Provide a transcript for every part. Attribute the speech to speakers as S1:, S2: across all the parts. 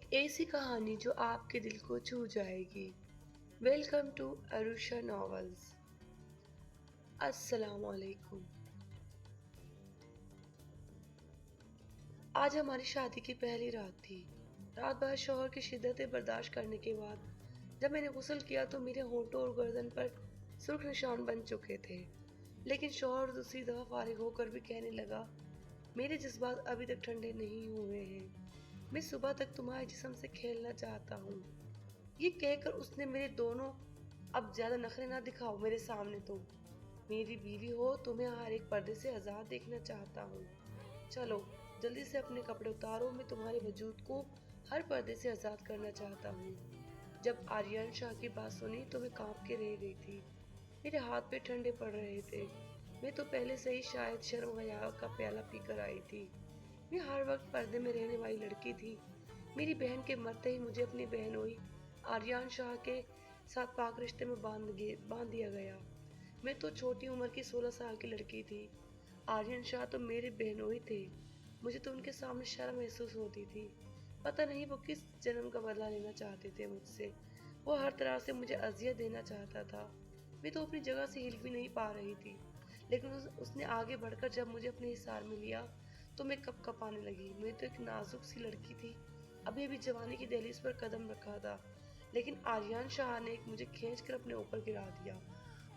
S1: ऐसी कहानी जो आपके दिल को छू जाएगी। Welcome to Arusha novels. अस्सलाम वालेकुम। आज हमारी शादी की पहली रात थी। रात भर शौहर की शिद्दतें बर्दाश्त करने के बाद जब मैंने गुस्ल किया तो मेरे होंठों और गर्दन पर सुर्ख निशान बन चुके थे। लेकिन शौहर दूसरी दफा फारिग होकर भी कहने लगा, मेरे जज्बात अभी तक ठंडे नहीं हुए हैं। मैं सुबह तक तुम्हारे जिस्म से खेलना चाहता हूँ। ये कहकर उसने मेरे दोनों, अब ज्यादा नखरे ना दिखाओ मेरे सामने। तुम मेरी बीवी हो, तुम्हें हर एक पर्दे से आजाद देखना चाहता हूँ। चलो जल्दी से अपने कपड़े उतारो, मैं तुम्हारे वजूद को हर पर्दे से आजाद करना चाहता हूँ। जब आर्यन शाह की बात सुनी तो मैं कांप के रह गई थी। मेरे हाथ पे ठंडे पड़ रहे थे। मैं तो पहले से ही शायद शर्म हया का प्याला पीकर आई थी। मैं हर वक्त पर्दे में रहने वाली लड़की थी। मेरी बहन के मरते ही मुझे अपनी बहनोई आर्यन शाह के साथ पाक रिश्ते में बांध दिया गया। मैं तो छोटी उम्र की 16 साल की लड़की थी। आर्यन शाह तो मेरे बहनोई थे। मुझे तो उनके सामने शर्म महसूस होती थी। पता नहीं वो किस जन्म का बदला लेना चाहते थे मुझसे। वो हर तरह से मुझे अजियत देना चाहता था। मैं तो अपनी जगह से हिल भी नहीं पा रही थी। लेकिन उसने आगे बढ़कर जब मुझे अपने हिसार में लिया तो मैं कँपाने लगी। मैं तो एक नाजुक सी लड़की थी। अभी अभी जवानी की दहलीज पर कदम रखा था। लेकिन आर्यन शाह ने मुझे खींच कर अपने ऊपर गिरा दिया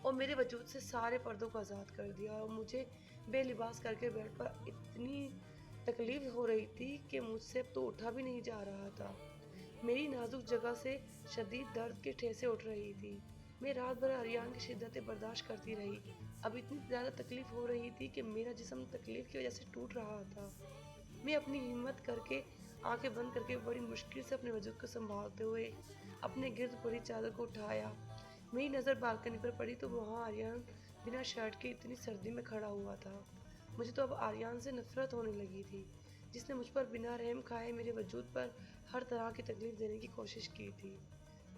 S1: और मेरे वजूद से सारे पर्दों को आज़ाद कर दिया और मुझे बेलिबास करके बेड पर इतनी तकलीफ हो रही थी कि मुझसे अब तो उठा भी नहीं जा रहा था। मेरी नाजुक जगह से शदीद दर्द के ठेसे उठ रही थी। मैं रात भर अरियान की शिद्दतें बर्दाश्त करती रही। अब इतनी ज़्यादा तकलीफ हो रही थी कि मेरा जिस्म तकलीफ की वजह से टूट रहा था। मैं अपनी हिम्मत करके आंखें बंद करके बड़ी मुश्किल से अपने वजूद को संभालते हुए अपने गिर्द पड़ी चादर को उठाया। मेरी नज़र बालकनी पर पड़ी तो वहाँ आर्यन बिना शर्ट के इतनी सर्दी में खड़ा हुआ था। मुझे तो अब आर्यन से नफरत होने लगी थी, जिसने मुझ पर बिना रहम खाए मेरे वजूद पर हर तरह की तकलीफ देने की कोशिश की थी।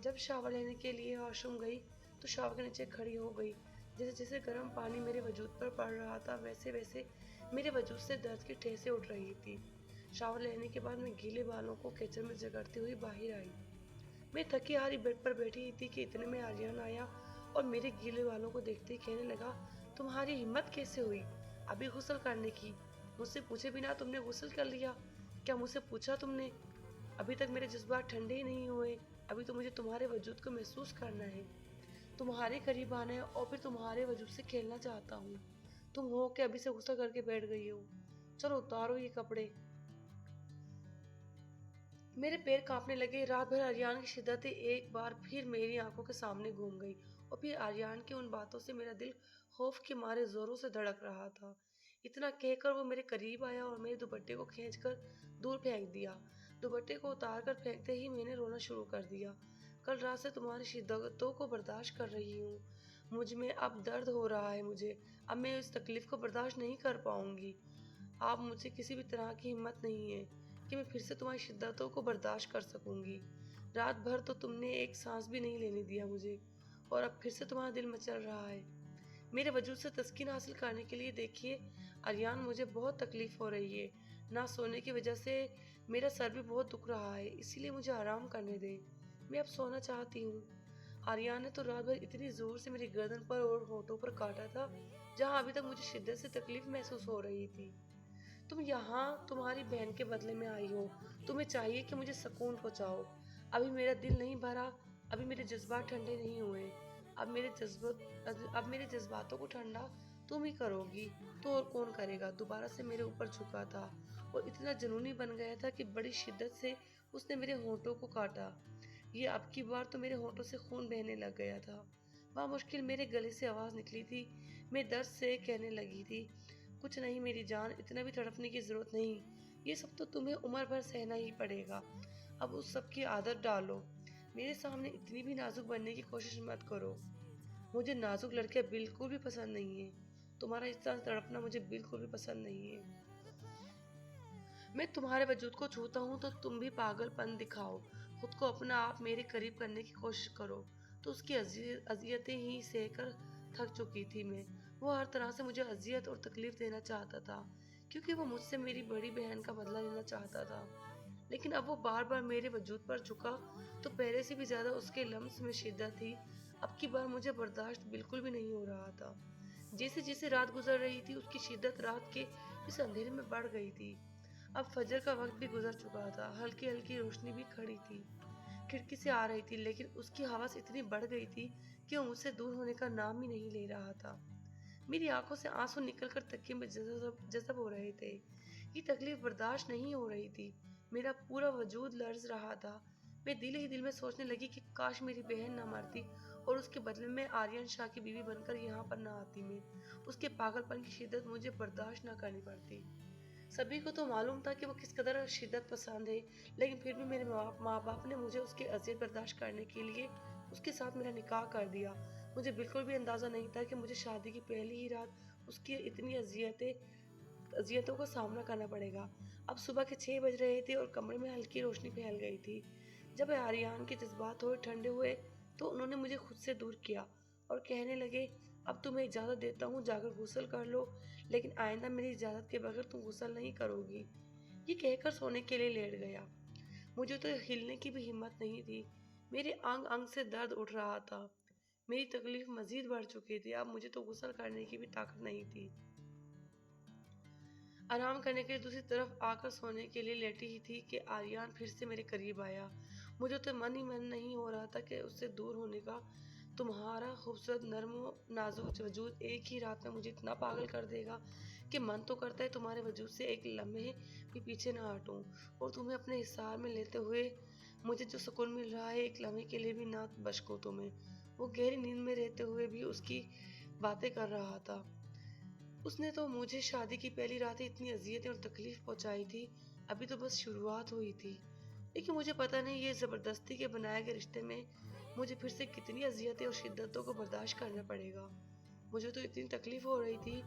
S1: जब शावर लेने के लिए वॉशरूम गई तो शावर के नीचे खड़ी हो गई। जैसे जैसे गर्म पानी मेरे वजूद पर पड़ रहा था वैसे वैसे मेरे वजूद से दर्द की ठेसें उठ रही थी। शावर लेने के बाद मैं गीले बालों को कीचड़ में जगड़ती हुई बाहर आई। मैं थकी हारी बेड पर बैठी थी कि इतने में आर्यन आया और मेरे गीले बालों को देखते ही कहने लगा, तुम्हारी हिम्मत कैसे हुई अभी गुस्ल करने की? मुझसे पूछे बिना तुमने गुस्ल कर लिया? क्या मुझसे पूछा तुमने? अभी तक मेरे जज्बात ठंडे ही नहीं हुए। अभी तो मुझे तुम्हारे वजूद को महसूस करना है, तुम्हारे करीब आना है और फिर तुम्हारे वजूद से खेलना चाहता हूँ। तुम हो कि अभी से गुस्सा करके बैठ गई हो। चलो उतारो ये कपड़े। मेरे पैर कांपने लगे। रात भर आर्यन की शिद्दतें एक बार फिर मेरी आंखों के सामने घूम गई और फिर आर्यन की उन बातों से मेरा दिल खौफ के मारे जोरों से धड़क रहा था। इतना कहकर वो मेरे करीब आया और मेरे दुपट्टे को खींचकर दूर फेंक दिया। दुपट्टे को उतार कर फेंकते ही मैंने रोना शुरू कर दिया। कल रात से तुम्हारी शिद्दतों को बर्दाश्त कर रही हूँ। मुझ में अब दर्द हो रहा है। मुझे अब मैं इस तकलीफ को बर्दाश्त नहीं कर पाऊंगी। आप मुझे किसी भी तरह की हिम्मत नहीं है कि मैं फिर से तुम्हारी शिद्दतों को बर्दाश्त कर सकूंगी। रात भर तो तुमने एक सांस भी नहीं लेने दिया मुझे और अब फिर से तुम्हारा दिल मचल रहा है। मेरे वजूद से तस्कीन हासिल करने के लिए देखिए आर्यन, मुझे बहुत तकलीफ हो रही है। ना सोने की वजह से मेरा सर भी बहुत दुख रहा है, इसीलिए मुझे आराम करने दें। मैं अब सोना चाहती हूँ। आर्यन ने तो रात भर इतनी जोर से मेरी गर्दन पर और होठों पर काटा था जहाँ अभी तक मुझे शिद्दत से तकलीफ महसूस हो रही थी। तुम यहाँ तुम्हारी बहन के बदले में आई हो। तुम्हें चाहिए कि मुझे सुकून पहुँचाओ। अभी मेरा दिल नहीं भरा, अभी मेरे जज्बात ठंडे नहीं हुए। अब मेरे जज्बातों को ठंडा तुम ही करोगी, तो और कौन करेगा? दोबारा से मेरे ऊपर झुका था और इतना जुनूनी बन गया था कि बड़ी शिद्दत से उसने मेरे होंठों को काटा। ये अब की बार तो मेरे होंठों से खून बहने लग गया था। वहाँ मुश्किल मेरे गले से आवाज़ निकली थी। मैं दर्द से कहने लगी थी, कुछ नहीं मेरी जान, इतना भी तड़पने की जरूरत नहीं। ये सब तो तुम्हें उम्र भर सहना ही पड़ेगा। अब उस सब की आदत डालो। मेरे सामने इतनी भी नाजुक बनने की कोशिश मत करो। मुझे नाजुक लड़कियां बिल्कुल भी पसंद नहीं है। तुम्हारा इस तरह तड़पना मुझे बिल्कुल भी पसंद नहीं है। मैं तुम्हारे वजूद को छूता हूँ तो तुम भी पागलपन दिखाओ। खुद को अपना आप मेरे करीब करने की कोशिश करो तो उसकी अजियतें ही सहकर थक चुकी थी मैं। वो हर तरह से मुझे अजियत और तकलीफ देना चाहता था क्योंकि वो मुझसे मेरी बड़ी बहन का बदला लेना चाहता था। लेकिन अब वो बार बार मेरे वजूद पर झुका तो पहले से भी ज्यादा उसके लम्स में शिद्दत थी। अब की बार मुझे बर्दाश्त बिल्कुल भी नहीं हो रहा था। जैसे जैसे रात गुजर रही थी उसकी शिद्दत रात के इस अंधेरे में बढ़ गई थी। अब फजर का वक्त भी गुजर चुका था, हल्की हल्की रोशनी भी खड़ी थी, खिड़की से आ रही थी, लेकिन उसकी हवस इतनी बढ़ गई थी कि वो मुझसे दूर होने का नाम ही नहीं ले रहा था। मेरी आंखों से आंसू निकलकर तकिए में जज़ब जज़ब हो रहे थे। ये तकलीफ बर्दाश्त नहीं हो रही थी। मेरा पूरा वजूद लर्ज रहा था। मैं दिल ही दिल में सोचने लगी कि काश मेरी बहन ना मरती और उसके बदले में आर्यन शाह की बीवी बनकर यहाँ पर ना आती मैं। उसके पागलपन की शिद्दत मुझे बर्दाश्त ना करनी पड़ती। सभी को तो मालूम था कि वो किस कदर शिद्दत पसंद है, लेकिन फिर भी मेरे माँ बाप ने मुझे उसकी अजियत बर्दाश्त करने के लिए उसके साथ मेरा निकाह कर दिया। मुझे बिल्कुल भी अंदाज़ा नहीं था कि मुझे शादी की पहली ही रात उसकी इतनी अजियतों का सामना करना पड़ेगा। अब सुबह के 6 बज रहे थे और कमरे में हल्की रोशनी फैल गई थी। जब आर्यन के जज्बात थोड़े ठंडे हुए तो उन्होंने मुझे खुद से दूर किया और कहने लगे, अब तुम्हें इजाज़त देता हूँ, जाकर गुस्ल कर लो, लेकिन आइंदा मेरी इजाज़त के बगैर तुम गुस्ल नहीं करोगी। ये कहकर सोने के लिए लेट गया। मुझे तो हिलने की भी हिम्मत नहीं थी। मेरे अंग अंग से दर्द उठ रहा था। मेरी तकलीफ मजीद बढ़ चुकी थी। अब मुझे तो गुस्ल करने की भी ताकत नहीं थी। आराम करने के लिए दूसरी तरफ आकर सोने के लिए लेटी ही थी कि आर्यन फिर से मेरे करीब आया। मुझे तो मन ही मन नहीं हो रहा था कि उससे दूर होने का। तुम्हारा खूबसूरत नर्म नाजुक वजूद एक ही रात में मुझे इतना पागल कर देगा कि मन तो करता है तुम्हारे वजूद से एक लम्हे भी पीछे ना हटूं और तुम्हें अपने हिसार में लेते हुए मुझे जो सुकून मिल रहा है एक लम्हे के लिए भी ना बशको तुम्हें। वो गहरी नींद में रहते हुए भी उसकी बातें कर रहा था। उसने तो मुझे शादी की पहली रात ही इतनी अजियतें और तकलीफ पहुंचाई थी। अभी तो बस शुरुआत हुई थी, लेकिन मुझे पता नहीं ये ज़बरदस्ती के बनाए गए रिश्ते में मुझे फिर से कितनी अजियतें और शिद्दतों को बर्दाश्त करना पड़ेगा। मुझे तो इतनी तकलीफ हो रही थी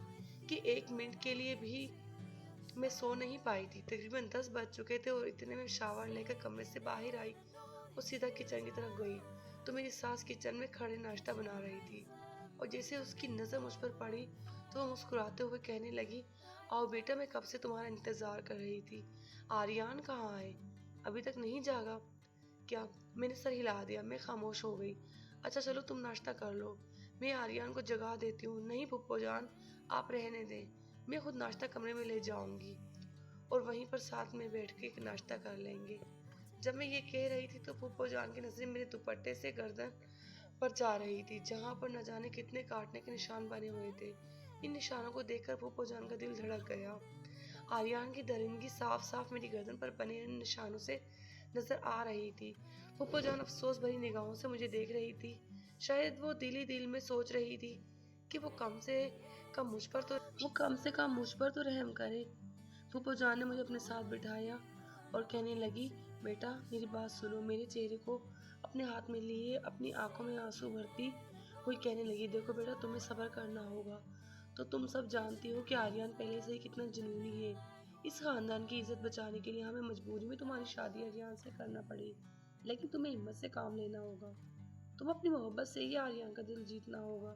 S1: कि 1 मिनट के लिए भी मैं सो नहीं पाई थी। तकरीबन 10 बज चुके थे और इतने में शावर लेकर कमरे से बाहर आई और सीधा किचन की तरफ गई तो मेरी सास किचन में खड़े नाश्ता बना रही थी और जैसे उसकी नज़र मुझ पर पड़ी तो वो मुस्कुराते हुए कहने लगी, आओ बेटा, मैं कब से तुम्हारा इंतज़ार कर रही थी। आर्यन कहाँ है? अभी तक नहीं जागा क्या? मैंने सर हिला दिया। मैं खामोश हो गई। अच्छा चलो तुम नाश्ता कर लो, मैं आर्यन को जगा देती हूँ। नहीं फूफो जान, आप रहने दें, मैं खुद नाश्ता कमरे में ले जाऊंगी और वहीं पर साथ में बैठ के नाश्ता कर लेंगे। जब मैं ये कह रही थी तो फूफो जान की नजरें मेरे दुपट्टे से गर्दन पर जा रही थी, जहां पर न जाने कितने काटने के निशान बने हुए थे। इन निशानों को देखकर फूफो जान का दिल धड़क गया। आर्यन की दरिंदगी साफ साफ मेरी गर्दन पर बने इन निशानों से नजर आ रही थी। फूफो जान अफसोस भरी निगाहों से मुझे देख रही थी। शायद वो दिल ही दिल में सोच रही थी कि वो कम से कम मुझ पर तो रहम करे। फूफो जान ने मुझे अपने साथ बिठाया और कहने लगी, बेटा मेरी बात सुनो। मेरे चेहरे को अपने हाथ में लिए अपनी आंखों में आंसू भरती हुई कहने लगी, देखो बेटा, तुम्हें सब्र करना होगा। तो तुम सब जानती हो कि आर्यन पहले से ही कितना जुनूनी है। इस खानदान की इज्जत बचाने के लिए हमें मजबूरी में तुम्हारी शादी आर्यन से करना पड़ी, लेकिन तुम्हें हिम्मत से काम लेना होगा। तुम अपनी मोहब्बत से ही आर्यन का दिल जीतना होगा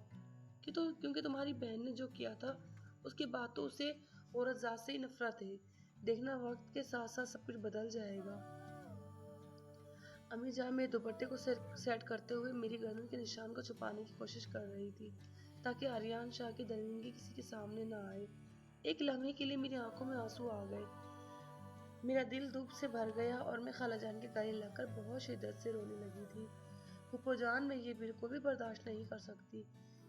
S1: क्योंकि तुम्हारी बहन ने जो किया था उसके बाद तो उसे औरत जात से ही नफरत है। देखना वक्त के साथ साथ सब कुछ बदल जाएगा। अम्मी जान मेरे दुपट्टे को सेट करते हुए मेरी गर्दन के निशान को छुपाने की कोशिश कर रही थी ताकि आर्यन शाह की दरिंदगी किसी के सामने ना आए। एक लम्हे के लिए मेरी आंखों में आंसू आ गए। मेरा दिल दुख से भर गया और मैं खाला जान के गले लगकर बहुत शिद्दत से रोने लगी थी। फूफो जान, मैं ये बिल्कुल भी बर्दाश्त नहीं कर सकती।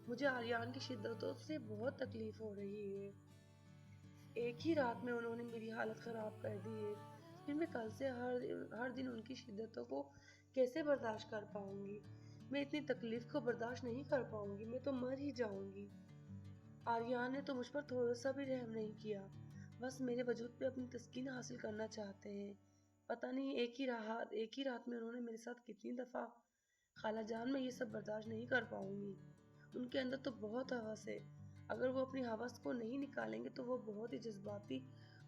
S1: मुझे आर्यन की शिद्दतों से बहुत तकलीफ हो रही है। एक ही रात में उन्होंने मेरी हालत ख़राब कर दी है। फिर मैं कल से हर दिन उनकी शिद्दतों को कैसे बर्दाश्त कर पाऊंगी? मैं इतनी तकलीफ को बर्दाश्त नहीं कर पाऊंगी। मैं तो मर ही जाऊंगी। आर्यन ने तो मुझ पर थोड़ा सा भी रहम नहीं किया। बस मेरे वजूद पे अपनी तस्कीन हासिल करना चाहते हैं। पता नहीं एक ही रात में उन्होंने मेरे साथ कितनी दफ़ा। खाला जान, मैं ये सब बर्दाश्त नहीं कर पाऊंगी। उनके अंदर तो बहुत हवस है। अगर वो अपनी हवस को नहीं निकालेंगे तो वो बहुत ही जज्बाती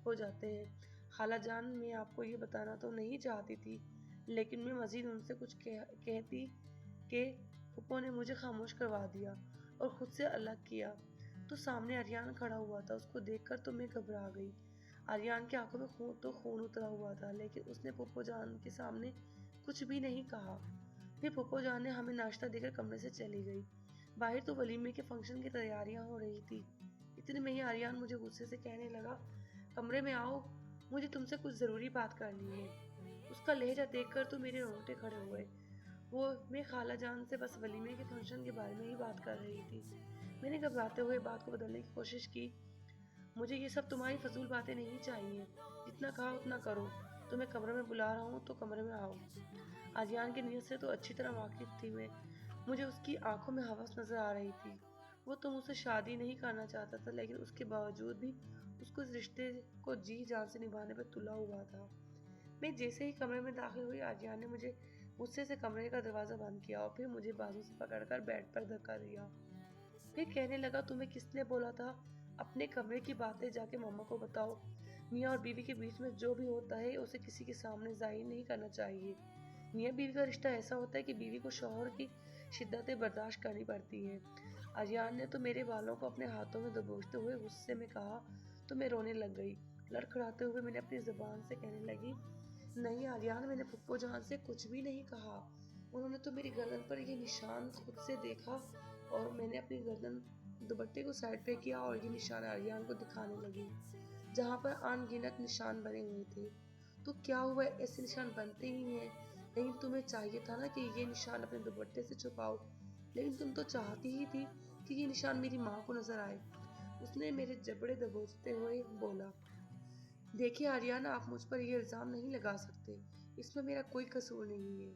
S1: हो जाते हैं। खाला जान, मैं आपको ये बताना तो नहीं चाहती थी, लेकिन मैं मजीद उनसे कुछ कहती कि फूफो ने मुझे खामोश करवा दिया और खुद से अलग किया। तो सामने आर्यन खड़ा हुआ था। उसको देखकर तो मैं घबरा गई। आर्यन की आंखों में खून उतरा हुआ था, लेकिन उसने पुप्पो जान के सामने कुछ भी नहीं कहा। फिर पुप्पो जान ने हमें नाश्ता देकर कमरे से चली गई। बाहर तो वलीमे के फंक्शन की तैयारियां हो रही थी। इतने में ही आर्यन मुझे गुस्से से कहने लगा, कमरे में आओ, मुझे तुमसे कुछ ज़रूरी बात करनी है। उसका लहजा देखकर तो मेरे रोंगटे खड़े हुए। वो मैं खाला जान से बस वलीमे के फंक्शन के बारे में ही बात कर रही थी। मैंने घबराते हुए बात को बदलने की कोशिश की। मुझे ये सब तुम्हारी फजूल बातें नहीं चाहिए, जितना कहा उतना करो। तुम्हें कमरे में बुला रहा हूँ तो कमरे में आओ। आर्यन की नीयत से तो अच्छी तरह वाकिफ थी मैं। मुझे उसकी आंखों में हवस नजर आ रही थी। वो तो मुझसे शादी नहीं करना चाहता था, लेकिन उसके बावजूद भी उसको इस रिश्ते को जी जान से निभाने पर तुला हुआ था। मैं जैसे ही कमरे में दाखिल हुई, आर्यन ने मुझे गुस्से से कमरे का दरवाज़ा बंद किया और फिर मुझे बाजू से पकड़कर बेड पर धक्का दिया। फिर कहने लगा, तुम्हें किसने बोला था अपने कमरे की बातें जाके मम्मा को बताओ। मियाँ और बीवी के बीच में जो भी होता है उसे किसी के सामने जाहिर नहीं करना चाहिए। मियाँ बीवी का रिश्ता ऐसा होता है कि बीवी को शौहर की शिद्दतें बर्दाश्त करनी पड़ती हैं। आर्यन ने तो मेरे बालों को अपने हाथों में दबोचते हुए गुस्से में कहा तो मैं रोने लग गई। लड़खड़ाते हुए मैंने अपनी जुबान से कहने लगी, नहीं आर्यन, मैंने पुप्पो जान से कुछ भी नहीं कहा। उन्होंने तो मेरी गर्दन पर ये निशान खुद से देखा। और मैंने अपनी गर्दन दुपट्टे को साइड पे किया और ये निशान आर्यन को दिखाने लगी, जहाँ पर अनगिनत निशान बने हुए थे। तो क्या हुआ, ऐसे निशान बनते ही हैं। लेकिन तुम्हें चाहिए था ना कि ये निशान अपने दुपट्टे से छुपाओ। लेकिन तुम तो चाहती ही थी कि ये निशान मेरी माँ को नजर आए। उसने मेरे जबड़े दबोचते हुए बोला, देखिए आर्यन, आप मुझ पर ये इल्ज़ाम नहीं लगा सकते। इसमें मेरा कोई कसूर नहीं है।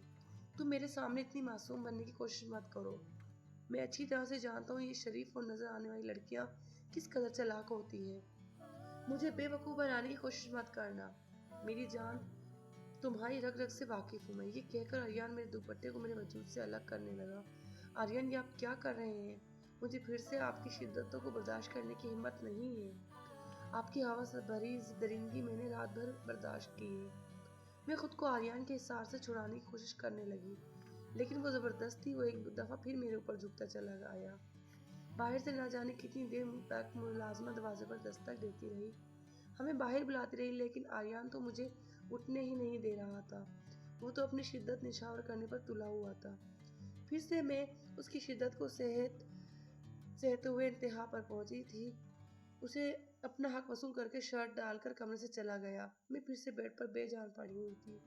S1: तुम मेरे सामने इतनी मासूम बनने की कोशिश मत करो। मैं अच्छी तरह से जानता हूँ ये शरीफ और नजर आने वाली लड़कियाँ किस कदर चालाक होती हैं। मुझे बेवकूफ़ बनाने की कोशिश मत करना। मेरी जान, तुम्हारी रग रग से वाकिफ हूँ मैं। ये कहकर आर्यन मेरे दुपट्टे को मेरे वजूद से अलग करने लगा। आर्यन, ये आप क्या कर रहे हैं? मुझे फिर से आपकी शिद्दतों को बर्दाश्त करने की हिम्मत नहीं है। आपकी हवस भरी दरिंदगी मैंने रात भर बर्दाश्त की है। मैं खुद को आर्यन के हिसार से छुड़ाने की कोशिश करने लगी, लेकिन वो ज़बरदस्ती वो एक दफ़ा फिर मेरे ऊपर झुकता चला गया। बाहर से ना जाने कितनी देर तक मुलाजमा दरवाजे पर दस्तक देती रही, हमें बाहर बुलाती रही, लेकिन आर्यन तो मुझे उठने ही नहीं दे रहा था। वो तो अपनी शिद्दत निछावर करने पर तुला हुआ था। फिर से मैं उसकी शिद्दत को सहते हुए इंतहा पर पहुंची थी। उसे अपना हक वसूल करके शर्ट डालकर कमरे से चला गया। मैं फिर से बेड पर बेजान पड़ी हुई थी।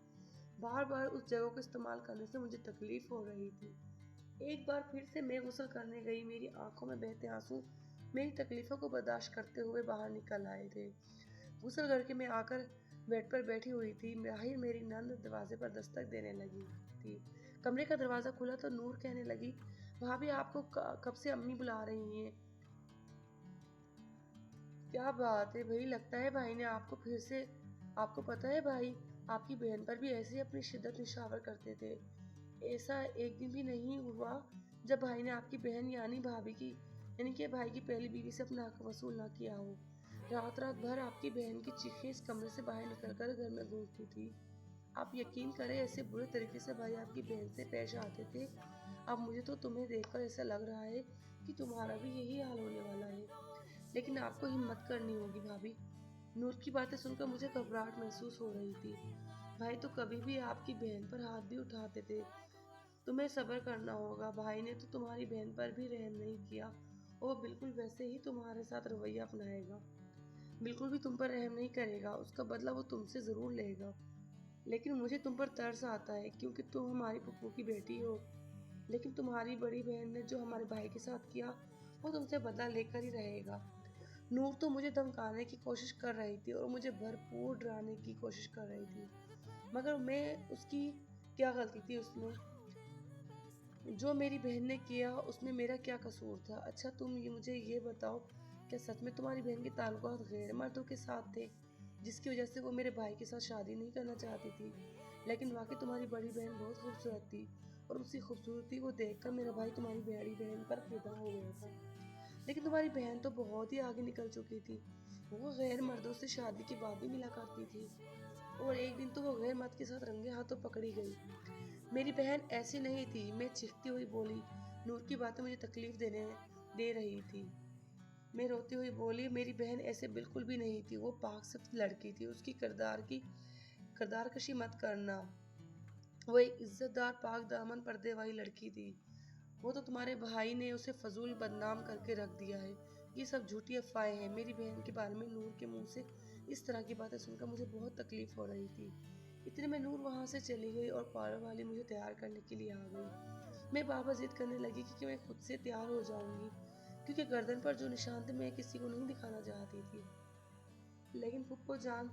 S1: बार बार उस जगह को इस्तेमाल करने से मुझे तकलीफ हो रही थी। एक बार फिर से मैं गुस्ल करने गई। मेरी आंखों में बहते आंसू मेरी तकलीफों को बर्दाश्त करते हुए बाहर निकल आए थे। गुस्ल करके मैं आकर बेड पर बैठी हुई थी। माहिर मेरी नंद दरवाजे पर दस्तक देने लगी थी। कमरे का दरवाज़ा खुला तो नूर कहने लगी, भाभी आपको कब से अम्मी बुला रही हैं। क्या बात है भाई, लगता है भाई ने आपको फिर से। आपको पता है भाई, आपकी बहन पर भी ऐसे ही अपनी शिद्दत निछावर करते थे। ऐसा एक दिन भी नहीं हुआ जब भाई ने आपकी बहन यानी कि भाई की पहली बीवी से अपना हक वसूल ना किया हो। रात रात भर आपकी बहन की चीखें इस कमरे से बाहर निकलकर घर में गूंजती थी। आप यकीन करें, ऐसे बुरे तरीके से भाई आपकी बहन से पेश आते थे। अब मुझे तो तुम्हें देखकर ऐसा लग रहा है कि तुम्हारा भी यही हाल होने वाला है। लेकिन आपको हिम्मत करनी होगी भाभी। नूर की बातें सुनकर मुझे घबराहट महसूस हो रही थी। भाई तो कभी भी आपकी बहन पर हाथ भी उठाते थे। तुम्हें सब्र करना होगा। भाई ने तो तुम्हारी बहन पर भी रहम नहीं किया। वो बिल्कुल वैसे ही तुम्हारे साथ रवैया अपनाएगा। बिल्कुल भी तुम पर रहम नहीं करेगा। उसका बदला वो तुमसे ज़रूर लेगा। लेकिन मुझे तुम पर तरस आता है, क्योंकि तुम हमारी पप्पू की बेटी हो। लेकिन तुम्हारी बड़ी बहन ने जो हमारे भाई के साथ किया, वो तुमसे बदला लेकर ही रहेगा। नूर तो मुझे धमकाने की कोशिश कर रही थी और मुझे भरपूर डराने की कोशिश कर रही थी, मगर मैं उसकी क्या गलती थी? उसमें जो मेरी बहन ने किया उसमें मेरा क्या कसूर था? अच्छा तुम मुझे ये बताओ, क्या सच में तुम्हारी बहन के ताल्लुकात गैर मर्दों के साथ थे, जिसकी वजह से वो मेरे भाई के साथ शादी नहीं करना चाहती थी? लेकिन वाकई तुम्हारी बड़ी बहन बहुत खूबसूरत थी, और उसी खूबसूरती को देखकर मेरा भाई तुम्हारी बड़ी बहन पर फिदा हो गया था। लेकिन तुम्हारी बहन तो बहुत ही आगे निकल चुकी थी। वो गैर मर्दों से शादी के बाद भी मिला करती थी, और एक दिन तो वो गैर मर्द के साथ रंगे हाथों पकड़ी गई। मेरी बहन ऐसी नहीं थी, मैं चीखती हुई बोली। नूर की बातें मुझे तकलीफ दे रही थी। मैं रोती हुई बोली, मेरी बहन ऐसे बिल्कुल भी नहीं थी, वो पाक सिर्फ लड़की थी, उसकी किरदार कशी मत करना। वो एक इज्जतदार पाक दामन पर्दे वाली लड़की थी। वो तो तुम्हारे भाई ने उसे फजूल बदनाम करके रख दिया है। ये सब झूठी अफवाहें हैं। मेरी बहन के बारे में नूर के मुंह से इस तरह की बातें सुनकर मुझे बहुत तकलीफ हो रही थी। इतने में नूर वहां से चली गई और पार्लर वाली मुझे तैयार करने के लिए आ गई। मैं बाबा जिद करने लगी कि मैं खुद से तैयार हो जाऊंगी, क्योंकि गर्दन पर जो निशान थे मैं किसी को नहीं दिखाना चाहती थी। लेकिन फुप्पो जान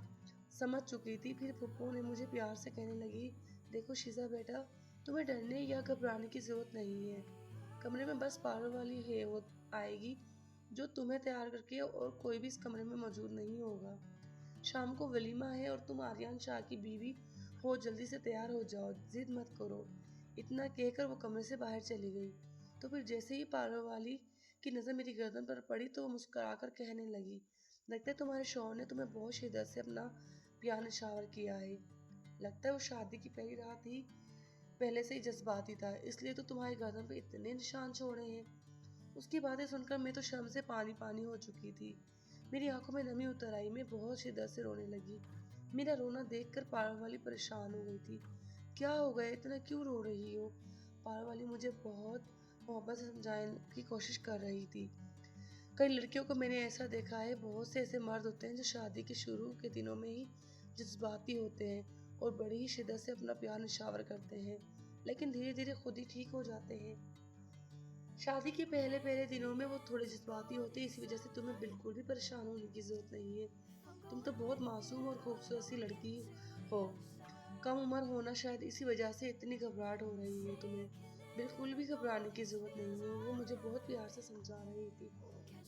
S1: समझ चुकी थी। फिर फुप्पो ने मुझे प्यार से कहने लगी, देखो शीजा बेटा, तुम्हें डरने या घबराने की जरूरत नहीं है। कमरे में बस पार्लर वाली है, वो आएगी जो तुम्हें तैयार करके, और कोई भी इस कमरे में मौजूद नहीं होगा। शाम को वलीमा है और तुम आर्यन शाह की बीवी हो, जल्दी से तैयार हो जाओ, जिद मत करो। इतना कहकर वो कमरे से बाहर चली गई। तो फिर जैसे ही पार्लर वाली की नज़र मेरी गर्दन पर पड़ी तो वो मुस्कुराकर कहने लगी, लगता है तुम्हारे शौहर ने तुम्हें बहुत शिद्दत से अपना प्यार निछावर किया है। लगता है वो शादी की पहली रात ही पहले से ही जज्बाती था, इसलिए तो तुम्हारी गर्दन पर इतने निशान छोड़े हैं। उसकी बातें सुनकर मैं तो शर्म से पानी पानी हो चुकी थी। मेरी आंखों में नमी उतर आई। मैं बहुत शिद्दत से रोने लगी। मेरा रोना देखकर पार्लर वाली परेशान हो गई थी। क्या हो गया, इतना क्यों रो रही हो? पार्लर वाली मुझे बहुत मोहब्बत से समझाने की कोशिश कर रही थी। कई लड़कियों को मैंने ऐसा देखा है, बहुत से ऐसे मर्द होते हैं जो शादी के शुरू के दिनों में ही जज्बाती होते हैं और बड़ी ही शिद्दत से अपना प्यार निछावर करते हैं, लेकिन धीरे धीरे खुद ही ठीक हो जाते हैं। शादी के पहले पहले दिनों में वो थोड़े जज्बाती होते हैं, इसी वजह से तुम्हें बिल्कुल भी परेशान होने की जरूरत नहीं है। तुम तो बहुत मासूम और खूबसूरत सी लड़की हो। कम उम्र होना शायद इसी वजह से इतनी घबराहट हो रही है तुम्हें। बिल्कुल भी घबराने की जरूरत नहीं है। वो मुझे बहुत प्यार से समझा रही थी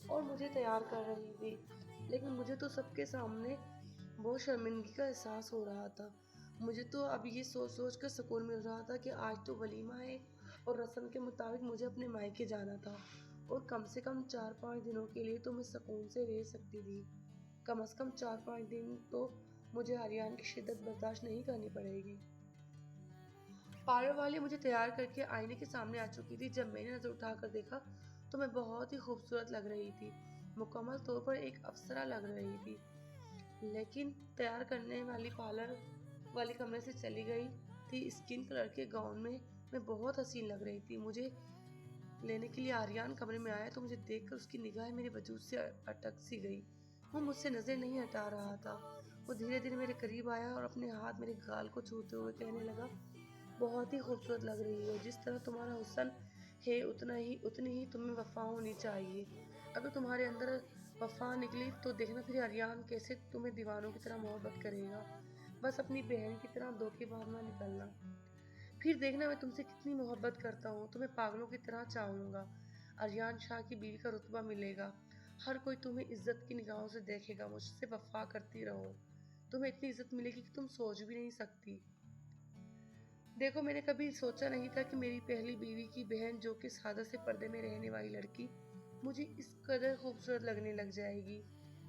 S1: और मुझे तैयार कर रही थी, लेकिन मुझे तो सबके सामने बहुत शर्मिंदगी का एहसास हो रहा था। मुझे तो अब ये सोच सोच कर सुकून मिल रहा था कि आज तो वलीमा है और रस्म के मुताबिक मुझे अपने मायके जाना था, और कम से कम 4-5 दिनों के लिए तो मैं सुकून से रह सकती थी। कम से कम 4-5 दिन तो मुझे आर्यन की शिद्दत बर्दाश्त नहीं करनी पड़ेगी। पार्लर वाली मुझे तैयार करके आईने के सामने आ चुकी थी। जब मैंने नजर उठाकर देखा तो मैं बहुत ही खूबसूरत लग रही थी, मुकम्मल तौर पर एक अप्सरा लग रही थी। लेकिन तैयार करने वाली पार्लर वाली कमरे से चली गई थी। स्किन कलर के गाउन में मैं बहुत हसीन लग रही थी। मुझे लेने के लिए आर्यन कमरे में आया तो मुझे देखकर उसकी निगाहें मेरे वजूद से अटक सी गई। वो मुझसे नजर नहीं हटा रहा था। वो धीरे धीरे मेरे करीब आया और अपने हाथ मेरे गाल को छूते हुए कहने लगा, बहुत ही खूबसूरत लग रही हो। जिस तरह तुम्हारा हुस्न है उतनी ही तुम्हें वफा होनी चाहिए। अगर तुम्हारे अंदर वफा निकली तो देखना फिर आर्यन कैसे तुम्हें दीवानों की तरह मोहब्बत करेगा। बस अपनी बहन की तरह धोखेबाज ना निकलना। फिर देखना मैं तुमसे कितनी मोहब्बत करता हूँ, तुम्हें पागलों की तरह चाहूंगा। आर्यन शाह की बीवी का रुतबा मिलेगा। हर कोई तुम्हें इज्जत की निगाहों से देखेगा। मुझसे वफा करती रहो, तुम्हें इतनी इज्जत मिलेगी कि तुम सोच भी नहीं सकती। देखो, मैंने कभी सोचा नहीं था कि मेरी पहली बीवी की बहन, जो कि सादा से पर्दे में रहने वाली लड़की, मुझे इस कदर खूबसूरत लगने लग जाएगी।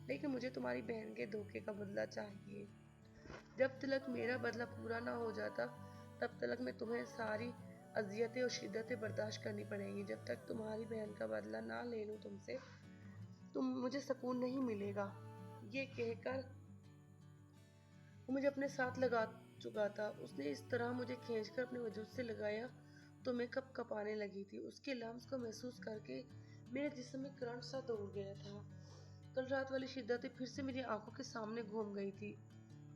S1: लेकिन मुझे तुम्हारी बहन के धोखे का बदला चाहिए। जब तक मेरा बदला पूरा ना हो जाता तब तक मैं तुम्हें सारी अजियतें और शिद्दतें बर्दाश्त करनी पड़ेंगी। जब तक तुम्हारी बहन का बदला ना ले लूं तुमसे, तुम मुझे सुकून नहीं मिलेगा। ये कहकर वो मुझे अपने साथ लगा चुका था। उसने इस तरह मुझे खींचकर अपने वजूद से लगाया तो मैं कप कपाने लगी थी। उसके लम्स को महसूस करके मेरे जिस्म में करंट सा दौड़ गया था। कल रात वाली शिद्दतें फिर से मेरी आंखों के सामने घूम गई थी।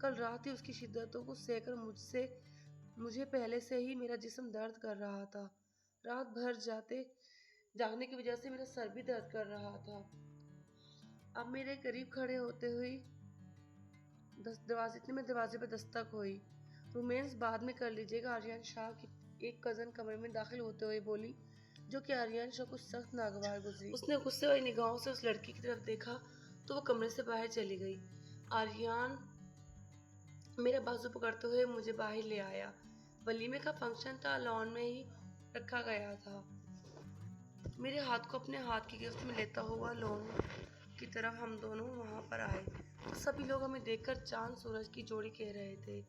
S1: कल रात ही उसकी शिद्दतों को सहकर मुझे पहले से ही मेरा जिस्म दर्द कर रहा था। रात भर जागने की वजह से मेरा सर भी दर्द कर रहा था। अब मेरे करीब खड़े होते हुए दरवाजे पर दस्तक हुई। रोमांस बाद में कर लीजिएगा, आर्यन शाह की एक कजन कमरे में दाखिल होते हुए बोली, जो कि आर्यन शाह को सख्त नागवार गुजरी। उसने गुस्से वाली निगाहों से उस लड़की की तरफ देखा तो वो कमरे से बाहर चली गई। आर्यन मेरा बाजू पकड़ते हुए मुझे बाहर ले आया। वलीमे का फंक्शन था, लॉन में ही रखा गया था। मेरे हाथ को अपने हाथ की गिरफ्त में लेता हुआ लॉन की तरफ हम दोनों वहां पर आए। सभी लोग हमें देखकर चांद सूरज की जोड़ी कह रहे थे।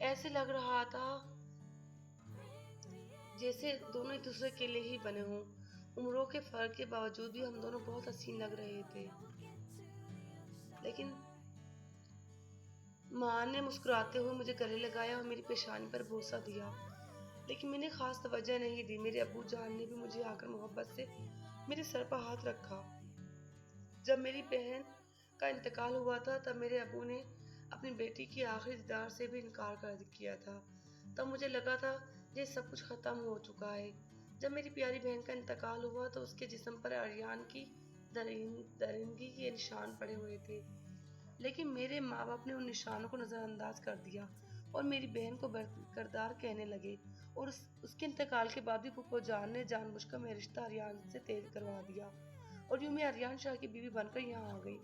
S1: ऐसे लग रहा था जैसे दोनों एक दूसरे के लिए ही बने हों। उम्रों के फर्क के बावजूद भी हम दोनों बहुत हसीन लग रहे थे। लेकिन माँ ने मुस्कुराते हुए मुझे गले लगाया और मेरी पेशानी पर बोसा दिया, लेकिन मैंने खास तवज्जो नहीं दी। मेरे अब्बू जान ने भी मुझे आकर मोहब्बत से मेरे सर पर हाथ रखा। जब मेरी बहन का इंतकाल हुआ था तब मेरे अब्बू ने अपनी बेटी की आखिरी दीदार से भी इनकार कर किया था। तब मुझे लगा था ये सब कुछ खत्म हो चुका है। जब मेरी प्यारी बहन का इंतकाल हुआ तो उसके जिस्म पर आर्यन की दरिंदगी के निशान पड़े हुए थे, लेकिन मेरे माँ बाप ने उन निशानों को नज़रअंदाज कर दिया और मेरी बहन को किरदार कहने लगे। और उसके इंतकाल के बाद भी फूफो जान ने जानबूझकर मेरा रिश्ता आर्यन से तेज करवा दिया और यूं मैं आर्यन शाह की बीवी बनकर यहाँ आ गई।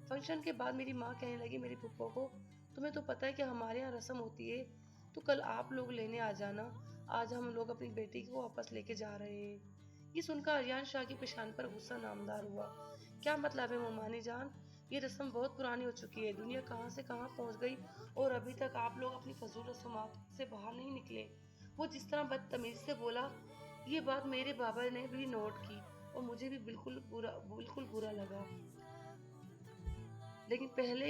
S1: फंक्शन के बाद मेरी माँ कहने लगी मेरी फूफो को, तुम्हें तो पता है कि हमारे यहाँ रस्म होती है, तो कल आप लोग लेने आ जाना। आज हम लोग अपनी बेटी को वापस लेके जा रहे हैं। ये सुनकर आर्यन शाह की पेशान पर गुस्सा नामदार हुआ। क्या मतलब है मोमानी जान, ये रस्म बहुत पुरानी हो चुकी है, दुनिया कहाँ से कहाँ पहुँच गई और अभी तक आप लोग अपनी फजूल रस्मात से बाहर नहीं निकले। वो जिस तरह बदतमीजी से बोला, ये बात मेरे बाबा ने भी नोट की और मुझे भी बिल्कुल बुरा लगा। लेकिन पहले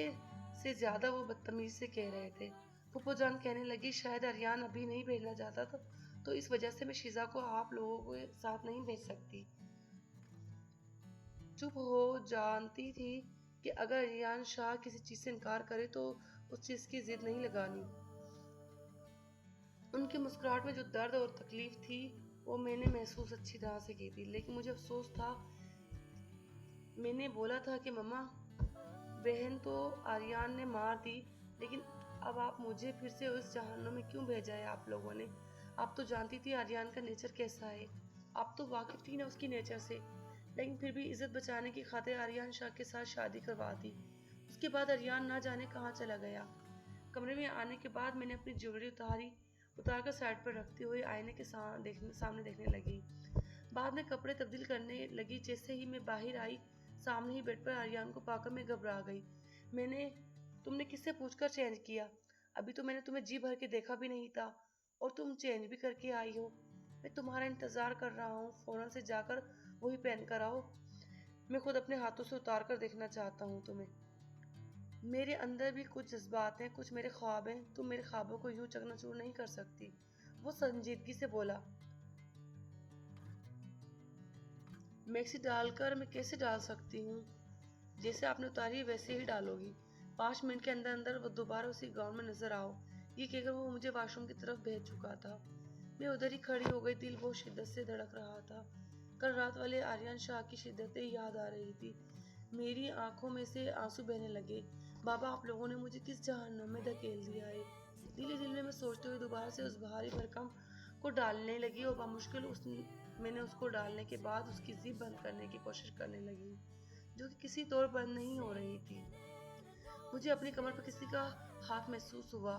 S1: से ज्यादा वो बदतमीजी से कह रहे थे। फूफो जान कहने लगी शायद आर्यन अभी नहीं भेजना चाहता था, तो इस वजह से मैं शीजा को आप लोगों के साथ नहीं भेज सकती। चुप हो, जानती थी कि अगर आर्यन शाह किसी चीज से इनकार करे तो उस चीज की जिद नहीं लगानी। उनकी मुस्कुराहट में जो दर्द और तकलीफ थी वो मैंने महसूस अच्छी तरह से की थी, लेकिन मुझे अफसोस था। मैंने बोला था कि मम्मा, बहन तो आर्यन ने मार दी, लेकिन अब आप मुझे फिर से उस जहन्नुम में क्यों भेजा है आप लोगों ने? आप तो जानती थी आर्यन का नेचर कैसा है, आप तो वाकिफ थी ना उसकी नेचर से, लेकिन फिर भी इज्जत बचाने की खातिर आर्यन शाह के साथ शादी करवा दी। उसके बाद आर्यन ना जाने कहाँ चला गया। कमरे में आने के बाद मैंने अपनी ज्वेलरी उतारकर साइड पर रखते हुए आईने के सामने देखने लगी। बाद में कपड़े तब्दील करने लगी। जैसे ही मैं बाहर आई, सामने ही बेड पर आर्यन को पाकर मैं घबरा गई। मैंने तुमने किससे पूछकर चेंज किया? अभी तो मैंने तुम्हें जी भर के देखा भी नहीं था और तुम चेंज भी करके आई हो। मैं तुम्हारा इंतजार कर रहा हूँ, फौरन से जाकर वही पहन कर आओ। मैं खुद अपने हाथों से उतार कर देखना चाहता हूँ तुम्हें। मेरे अंदर भी कुछ जज्बात हैं, कुछ मेरे ख्वाब हैं, तुम मेरे ख्वाबों को यूं चकनाचूर नहीं कर सकती। वो संजीदगी से बोला। मैक्सी डालकर मैं कैसे डाल सकती हूँ? जैसे आपने उतारी वैसे ही डालोगी। 5 मिनट के अंदर अंदर वो दोबारा उसी गाउन में नजर आओ। ये कहकर वो मुझे वॉशरूम की तरफ भेज चुका था। मैं उधर ही खड़ी हो गई, दिल बहुत शिद्दत से धड़क रहा था। कल रात वाले आर्यन शाह की शिद्दतें याद आ रही थी। मेरी आंखों में से आंसू बहने लगे। बाबा, आप लोगों ने मुझे किस जहन्नुम में धकेल दिया है? दिल में मैं सोचते हुए दोबारा से उस भारी भरकम को डालने लगी और बामुश्किल मैंने उसको डालने के बाद उसकी जिप बंद करने की कोशिश करने लगी, जो कि किसी तौर बंद नहीं हो रही थी। मुझे अपनी कमर पर किसी का हाथ महसूस हुआ।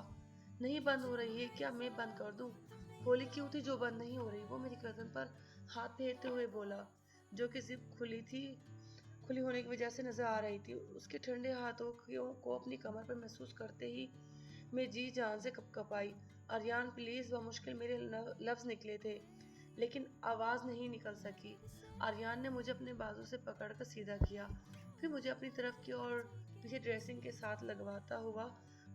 S1: नहीं बंद हो रही है क्या? मैं बंद कर दूं? खोली क्यों थी जो बंद नहीं हो रही? वो मेरी गर्दन पर हाथ फेरते हुए बोला, जो कि जिप खुली होने की वजह से नजर आ रही थी। उसके ठंडे हाथों को अपनी कमर पर महसूस करते ही मैं जी जान से कपकपाई। आर्यन प्लीज, मुश्किल मेरे लफ्ज निकले थे, लेकिन आवाज नहीं निकल सकी। आर्यन ने मुझे अपने बाजू से पकड़कर सीधा किया, फिर मुझे अपनी तरफ की और पीछे ड्रेसिंग के साथ लगवाता हुआ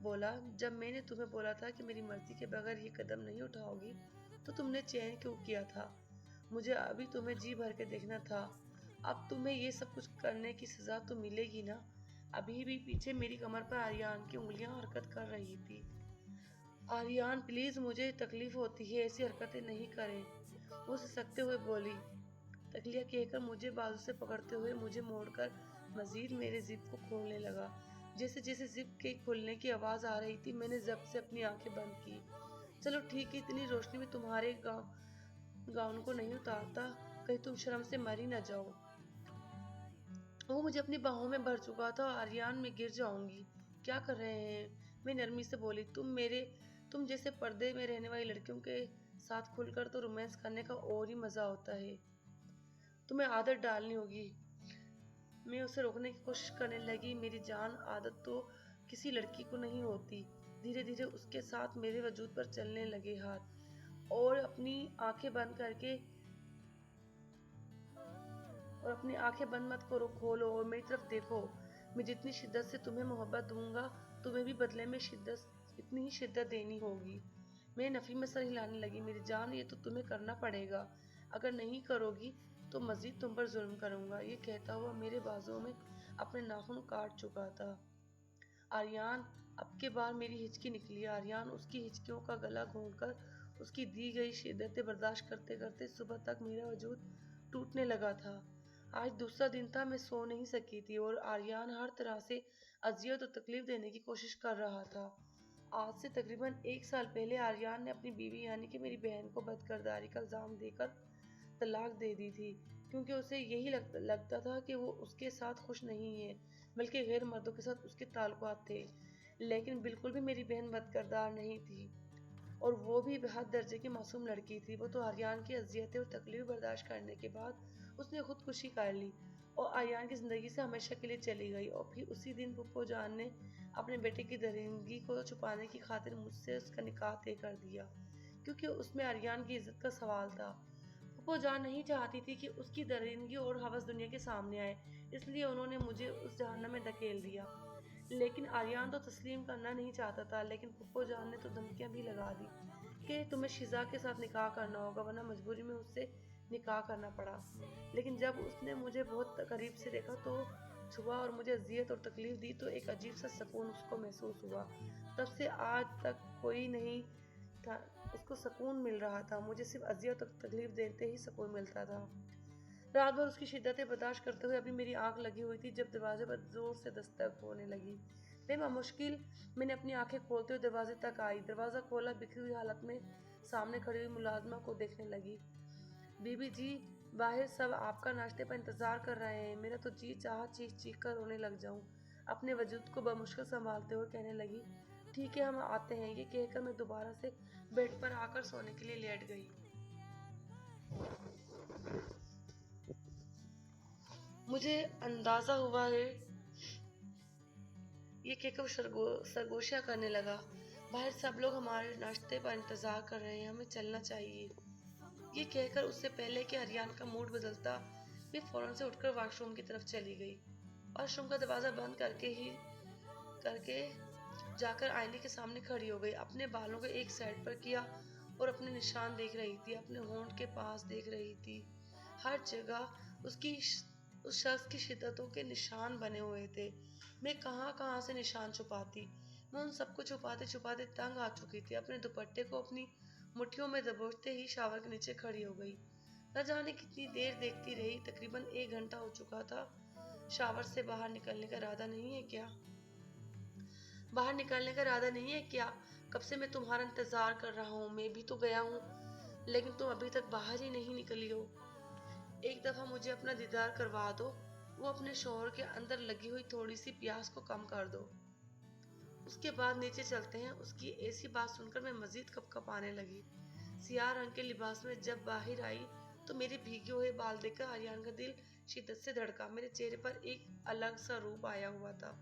S1: बोला, जब मैंने तुम्हें बोला था कि मेरी मर्जी के बगैर ये कदम नहीं उठाओगी, तो तुमने चैन क्यों किया था? मुझे अभी तुम्हें जी भर के देखना था। अब तुम्हें ये सब कुछ करने की सजा तो मिलेगी ना? अभी भी पीछे मेरी कमर पर आर्यन की उंगलियां हरकत कर रही थी। आर्यन प्लीज, मुझे तकलीफ होती है, ऐसी हरकतें नहीं करें, वो सिसकते हुए बोली। तकलिया कहकर मुझे बाजू से पकड़ते हुए मुझे मोड़कर मजीद मेरे जिप को खोलने लगा। जैसे जैसे जिप के खुलने की आवाज आ रही थी, मैंने जब से अपनी आंखें बंद की। चलो ठीक है, इतनी रोशनी में तुम्हारे गाउन को नहीं उतारता, कहीं तुम शर्म से मर ही न जाओ। वो मुझे अपनी बाहों में भर चुका था। आर्यन, मैं गिर जाऊंगी। क्या कर रहे हैं? मैं नरमी से बोली। तुम जैसे पर्दे में रहने वाली लड़कियों के साथ खुलकर तो रोमांस करने का और ही मजा होता है। तुम्हें आदत डालनी होगी। मैं उसे रोकने की कोशिश करने लगी। मेरी जान, आदत तो किसी लड़की को नहीं होती। धीरे धीरे उसके साथ मेरे वजूद पर चलने लगे हाथ, और अपनी आंखें बंद करके और अपनी आंखें बंद मत करो, खोलो और मेरी तरफ देखो। मैं जितनी शिद्दत से तुम्हें मोहब्बत दूंगा, तुम्हें भी बदले में शिद्दत इतनी ही शिद्दत देनी होगी। मैं नफ़ी में सर हिलाने लगी। मेरी जान, ये तो तुम्हें करना पड़ेगा। अगर नहीं करोगी तो मज़ीद तुम पर जुल्म करूँगा। ये कहता हुआ मेरे बाजुओं में अपने नाखून काट चुका था। आर्यान, अब के बार मेरी हिचकी निकली। आर्यान उसकी हिचकियों का गला घोंटकर उसकी दी गई शिद्दतें बर्दाश्त करते करते सुबह तक मेरा वजूद टूटने लगा था। आज दूसरा दिन था, मैं सो नहीं सकी थी और आर्यान हर तरह से अजियत और तकलीफ देने की कोशिश कर रहा था। आज से तकरीबन 1 साल पहले आर्यान ने अपनी बीवी यानी कि मेरी बहन को बदकिरदारी का इल्ज़ाम देकर तलाक दे दी थी, क्योंकि उसे यही लगता था कि वो उसके साथ खुश नहीं है, बल्कि गैर मर्दों के साथ उसके ताल्लुकात थे। लेकिन बिल्कुल भी मेरी बहन बदकिरदार नहीं थी, और वो भी बेहद दर्जे की मासूम लड़की थी। वो तो आर्यान की अजियतें और तकलीफ बर्दाश्त करने के बाद उसने खुदकुशी कर ली और आर्यान की ज़िंदगी से हमेशा के लिए चली गई। और फिर उसी दिन पुप्पो जान ने अपने बेटे की दरिंदगी को छुपाने की खातिर मुझसे उसका निकाह तय कर दिया, क्योंकि उसमें आर्यान की इज्जत का सवाल था। पुप्पो जान नहीं चाहती थी कि उसकी दरिंदगी और हवस दुनिया के सामने आए, इसलिए उन्होंने मुझे उस जहन्नम में धकेल दिया। लेकिन आर्यान तो तस्लीम करना नहीं चाहता था, लेकिन पुप्पो जान ने तो धमकियां भी लगा दी कि तुम्हें शिजा के साथ निकाह करना होगा, वरना मजबूरी में उससे निकाह करना पड़ा। लेकिन जब उसने मुझे बहुत करीब से देखा तो छुआ और मुझे अजियत और तकलीफ दी, तो एक अजीब सा सुकून उसको महसूस हुआ। तब से आज तक कोई नहीं था उसको सुकून मिल रहा था, मुझे सिर्फ अजियत और तकलीफ देते ही सुकून मिलता था। रात भर उसकी शिद्दतें बर्दाश्त करते हुए अभी मेरी आंख लगी हुई थी जब दरवाजे पर जोर से दस्तक होने लगी। मुश्किल मैंने अपनी आंखें खोलते हुए दरवाजे तक आई। दरवाज़ा खोला, बिखरी हुई हालत में सामने खड़ी हुई मुलाजमा को देखने लगी। बीबी जी, बाहर सब आपका नाश्ते का इंतजार कर रहे हैं। मेरा तो जी चाह चीख चीख कर रोने लग जाऊं। अपने वजूद को बमुश्किल संभालते हुए कहने लगी, ठीक है, हम आते हैं। ये कहकर मैं दोबारा से बेड पर आकर सोने के लिए लेट गई। मुझे अंदाजा हुआ है, ये कहकर सरगोशियां करने लगा, बाहर सब लोग हमारे नाश्ते पर इंतजार कर रहे हैं, हमें चलना चाहिए। ये कहकर उससे पहले कि आर्यान का मूड बदलता, मैं फौरन से उठकर वॉशरूम की तरफ चली गई। वॉशरूम का दरवाजा बंद करके जाकर आईने के सामने खड़ी हो गई। अपने बालों को एक साइड पर किया और अपने निशान देख रही थी। अपने होंठ के पास देख रही थी। हर जगह उस शख्स की शिद्दतों के निशान बने हुए थे। मैं कहाँ कहाँ से निशान छुपाती। मैं उन सबको छुपाते छुपाते तंग आ चुकी थी। अपने दुपट्टे को अपनी मुट्ठियों में दबोचते ही शावर के नीचे खड़ी हो गई। न जाने कितनी देर देखती रही, तकरीबन 1 घंटा हो चुका था। शावर से बाहर निकलने का इरादा नहीं है क्या? बाहर निकलने का इरादा नहीं है क्या? कब से मैं तुम्हारा इंतजार कर रहा हूँ। मैं भी तो गया हूँ, लेकिन तुम अभी तक बाहर ही नहीं निकली हो। एक दफा मुझे अपना दीदार करवा दो। वो अपने शौहर के अंदर लगी हुई थोड़ी सी प्यास को कम कर दो, उसके बाद नीचे चलते हैं। उसकी ऐसी बात सुनकर मैं मजीद कपकपाने लगी। सियाह रंग के लिबास में जब बाहर आई तो मेरे भीगे हुए बाल देखकर आर्यन का दिल शिद्दत से धड़का। मेरे चेहरे पर एक अलग सा रूप आया हुआ था।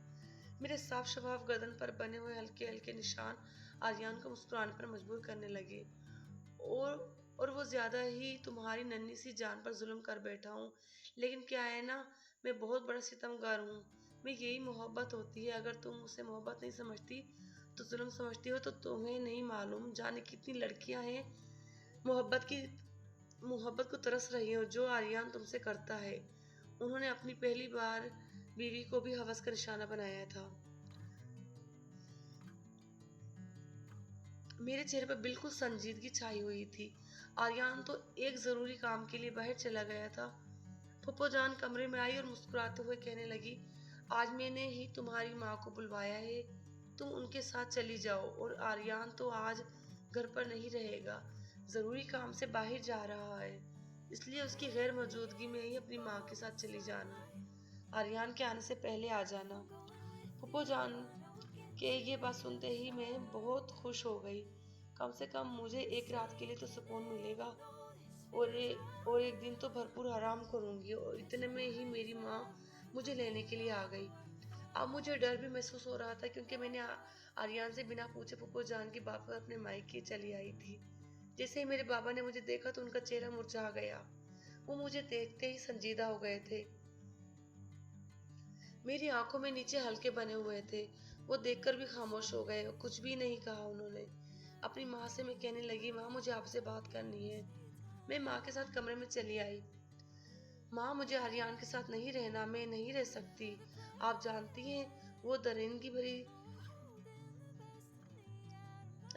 S1: मेरे साफ शफाफ गर्दन पर बने हुए हल्के हल्के निशान आर्यन को मुस्कुराने पर मजबूर करने लगे। और वो ज्यादा ही तुम्हारी नन्ही सी जान पर जुल्म कर बैठा हूँ। लेकिन क्या है ना, मैं बहुत बड़ा सितमगार हूँ। मैं यही मोहब्बत होती है। अगर तुम उसे मोहब्बत नहीं समझती तो जुल्म समझती हो। तो तुम्हें नहीं मालूम जाने कितनी लड़कियां हैं मोहब्बत की मोहब्बत को तरस रही हो जो आर्यन तुमसे करता है। उन्होंने अपनी पहली बार बीवी को भी हवस का निशाना बनाया था। मेरे चेहरे पर बिल्कुल संजीदगी छाई हुई थी। आर्यन तो एक जरूरी काम के लिए बाहर चला गया था। फुप्पो जान कमरे में आई और मुस्कुराते हुए कहने लगी, आज मैंने ही तुम्हारी माँ को बुलवाया है, तुम उनके साथ चली जाओ। और आर्यन तो आज घर पर नहीं रहेगा, जरूरी काम से बाहर जा रहा है, इसलिए उसकी गैर मौजूदगी में ही अपनी माँ के साथ चली जाना। आर्यन के आने से पहले आ जाना। फुप्पो जान के ये बात सुनते ही मैं बहुत खुश हो गई। कम से कम मुझे एक रात के लिए तो सुकून मिलेगा, और एक दिन तो भरपूर आराम करूंगी। और इतने में ही मेरी माँ मुझे लेने के लिए आ गई। अब मुझे डर भी महसूस हो रहा था, क्योंकि मैंने आर्यन से बिना पूछे फुप्पो जान की बात पर अपने मायके चली आई थी। जैसे ही मेरे बाबा ने मुझे देखा तो उनका चेहरा मुरझा गया। वो मुझे देखते ही संजीदा हो गए थे। मेरी आंखों में नीचे हल्के बने हुए थे। वो देखकर भी खामोश हो गए, कुछ भी नहीं कहा उन्होंने। अपनी माँ से मैं कहने लगी, माँ मुझे आपसे बात करनी है। मैं माँ के साथ कमरे में चली आई। माँ मुझे आर्यन के साथ नहीं रहना, मैं नहीं रह सकती। आप जानती हैं वो दरिंदगी भरी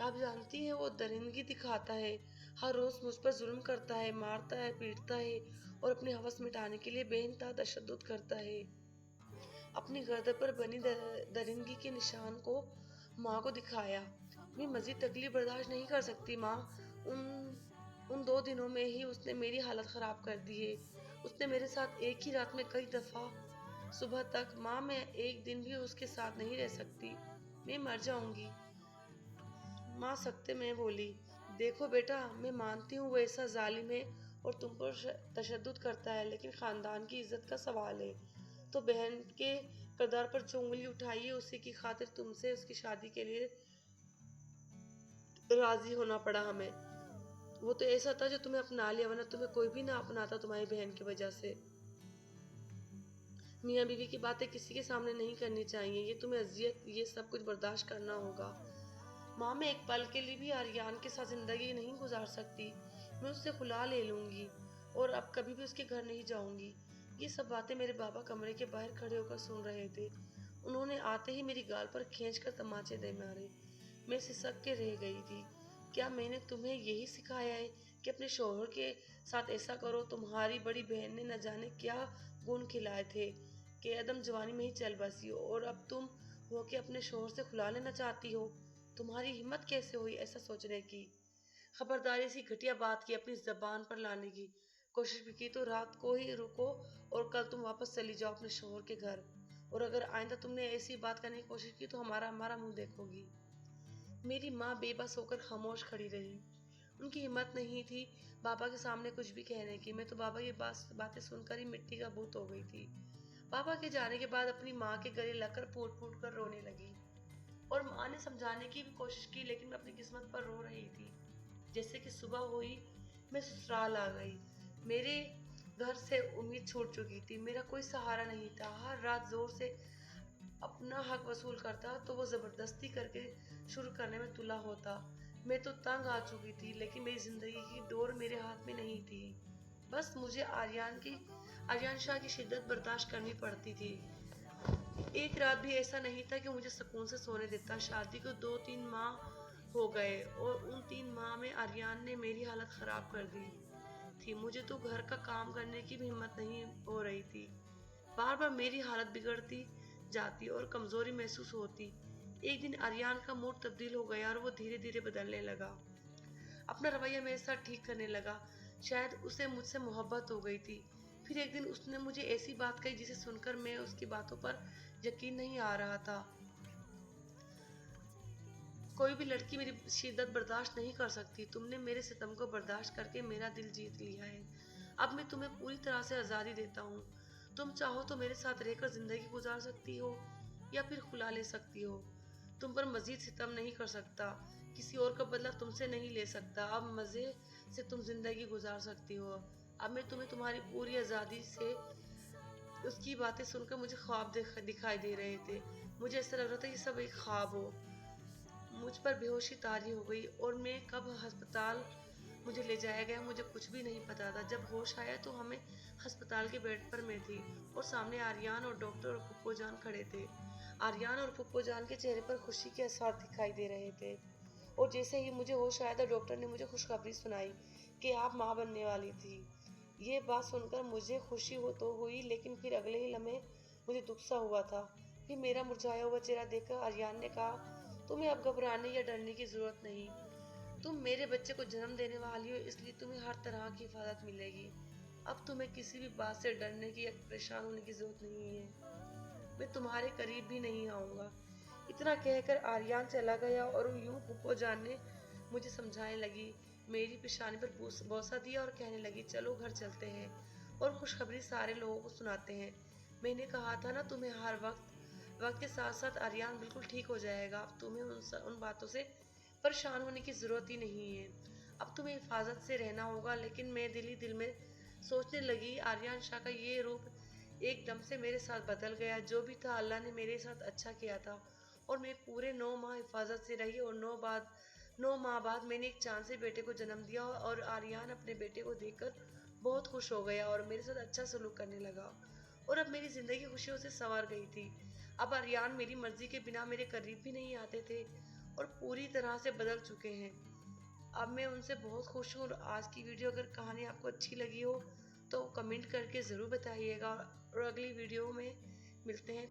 S1: आप जानती हैं वो दरिंदगी दिखाता है। हर रोज मुझ पर जुल्म करता है, मारता है, पीटता है और अपनी हवस मिटाने के लिए बेइंतहा तशद्दुद करता है। अपनी गर्दन पर बनी दरिंदगी के निशान को माँ को दिखाया। मैं मजीद तकलीफ बर्दाश्त नहीं कर सकती माँ। उन उन 2 दिनों में ही उसने मेरी हालत खराब कर दी है। उसने मेरे साथ एक ही रात में कई दफा सुबह तक। माँ मैं एक दिन भी उसके साथ नहीं रह सकती, मैं मर जाऊंगी। माँ सकते में बोली, देखो बेटा, मैं मानती हूँ वो ऐसा जालिम है और तुम पर तशद्दुद करता है, लेकिन खानदान की इज्जत का सवाल है। तो बहन के किरदार पर जो उंगली उठाई है उसी की खातिर तुमसे उसकी शादी के लिए राजी होना पड़ा हमें। वो तो ऐसा था जो तुम्हें अपना लिया, वरना तुम्हें कोई भी ना अपनाता तुम्हारी बहन की वजह से। मियाँ बीवी की बातें किसी के सामने नहीं करनी चाहिए, ये तुम्हें अजियत, ये सब कुछ बर्दाश्त करना होगा। माँ मैं एक पल के लिए भी आर्यन के साथ जिंदगी नहीं गुजार सकती। मैं उससे खुला ले लूंगी और अब कभी भी उसके घर नहीं जाऊंगी। ये सब बातें मेरे बाबा कमरे के बाहर खड़े होकर सुन रहे थे। उन्होंने आते ही मेरी गाल पर खींचकर तमाचे दे मारे। मैं सिसक के रह गई थी। क्या मैंने तुम्हें यही सिखाया है कि अपने शौहर के साथ ऐसा करो? तुम्हारी बड़ी बहन ने न जाने क्या गुण खिलाए थे कि एकदम जवानी में ही चल बसी हो, और अब तुम हो के अपने शौहर से खुला लेना चाहती हो। तुम्हारी हिम्मत कैसे हुई ऐसा सोचने की? खबरदारी सी घटिया बात की अपनी जबान पर लाने की कोशिश भी की तो रात को ही रुको और कल तुम वापस चली जाओ अपने शोहर के घर। और अगर आइंदा तुमने ऐसी बात करने की कोशिश की तो हमारा हमारा मुंह देखोगी। मेरी माँ बेबस होकर खामोश खड़ी रही। उनकी हिम्मत नहीं थी बाबा के सामने कुछ भी कहने की। मैं तो बाबा की बातें सुनकर ही मिट्टी का भूत हो गई थी। पापा के जाने के बाद अपनी माँ के गले लगकर फूट फूट कर रोने लगी। और माँ ने समझाने की भी कोशिश की, लेकिन मैं अपनी किस्मत पर रो रही थी। जैसे कि सुबह हुई मैं ससुराल आ गई। मेरे घर से उम्मीद छूट चुकी थी, मेरा कोई सहारा नहीं था। हर रात जोर से अपना हक वसूल करता तो वो जबरदस्ती करके शुरू करने में तुला होता। मैं तो तंग आ चुकी थी, लेकिन मेरी जिंदगी की डोर मेरे हाथ में नहीं थी। बस मुझे आर्यन शाह की शिद्दत बर्दाश्त करनी पड़ती थी। एक रात भी ऐसा नहीं था कि मुझे सुकून से सोने देता। शादी को 2-3 माह हो गए और उन 3 माह में आर्यन ने मेरी हालत खराब कर दी थी। मुझे तो घर का काम करने की भी हिम्मत नहीं हो रही थी। बार बार मेरी हालत बिगड़ती जाती और कमजोरी महसूस होती। एक दिन आर्यन का मूड तब्दील हो गया और वो धीरे धीरे बदलने लगा। अपना रवैया मेरे साथ ठीक करने लगा। शायद उसे मुझसे मोहब्बत हो गई थी। फिर एक दिन उसने मुझे ऐसी बात कही जिसे सुनकर मैं उसकी बातों पर यकीन नहीं आ रहा था। कोई भी लड़की मेरी शिद्दत बर्दाश्त नहीं कर सकती। तुमने मेरे सितम को बर्दाश्त करके मेरा दिल जीत लिया है। अब मैं तुम्हें पूरी तरह से आज़ादी देता हूँ। तुम चाहो तो मेरे साथ रहकर जिंदगी गुजार सकती हो या फिर खुला ले सकती हो। तुम पर मजीद सितम नहीं कर सकता, किसी और का बदला तुमसे नहीं ले सकता। अब मज़े से तुम जिंदगी गुजार सकती हो। अब मैं तुम्हें तुम्हारी पूरी आज़ादी से। उसकी बातें सुनकर मुझे ख्वाब दिखाई दे रहे थे। मुझे ऐसा लग रहा था कि सब एक ख्वाब हो। मुझ पर बेहोशी तारी हो गई और मैं कब अस्पताल मुझे ले जाया गया मुझे कुछ भी नहीं पता था। जब होश आया तो हमें अस्पताल के बेड पर मैं थी और सामने आर्यन और डॉक्टर और फुप्पो जान खड़े थे। आर्यन और फुप्पो जान के चेहरे पर खुशी के आसार दिखाई दे रहे थे। और जैसे ही मुझे होश आया तो डॉक्टर ने मुझे खुशखबरी सुनाई कि आप माँ बनने वाली थी। ये बात सुनकर मुझे खुशी हो तो हुई, लेकिन फिर अगले ही लम्हे मुझे दुख सा हुआ था। फिर मेरा मुरझाया हुआ चेहरा देखकर आर्यन ने कहा, तुम्हें अब घबराने या डरने की जरूरत नहीं। तुम मेरे बच्चे को जन्म देने वाली हो, इसलिए तुम्हें हर तरह की हिफाजत मिलेगी। अब तुम्हें किसी भी बात से डरने की या परेशान होने की जरूरत नहीं है। मैं तुम्हारे करीब भी नहीं आऊंगा। इतना कहकर आर्यन चला गया और यूं फूफो जान ने मुझे समझाने लगी। मेरी पेशानी पर बोसा दिया और कहने लगी, चलो घर चलते हैं और खुशखबरी सारे लोगों को सुनाते हैं। मैंने कहा था ना तुम्हें, हर वक्त के साथ साथ आर्यन बिल्कुल ठीक हो जाएगा। अब तुम्हें उन बातों से परेशान होने की जरूरत ही नहीं है। अब तुम्हें हिफाजत से रहना होगा, लेकिन मैं दिल ही दिल में सोचने लगी आर्यन शाह का ये रूप एकदम से मेरे साथ बदल गया। जो भी था अल्लाह ने मेरे साथ अच्छा किया था और मैं पूरे 9 माह हिफाजत से रही और 9 माह बाद मैंने एक चांद से बेटे को जन्म दिया और आर्यन अपने बेटे को देखकर बहुत खुश हो गया और मेरे साथ अच्छा सलूक करने लगा और अब मेरी ज़िंदगी खुशियों से संवर गई थी। अब आर्यन मेरी मर्जी के बिना मेरे करीब भी नहीं आते थे और पूरी तरह से बदल चुके हैं। अब मैं उनसे बहुत खुश हूँ। और आज की वीडियो अगर कहानी आपको अच्छी लगी हो तो कमेंट करके ज़रूर बताइएगा और अगली वीडियो में मिलते हैं।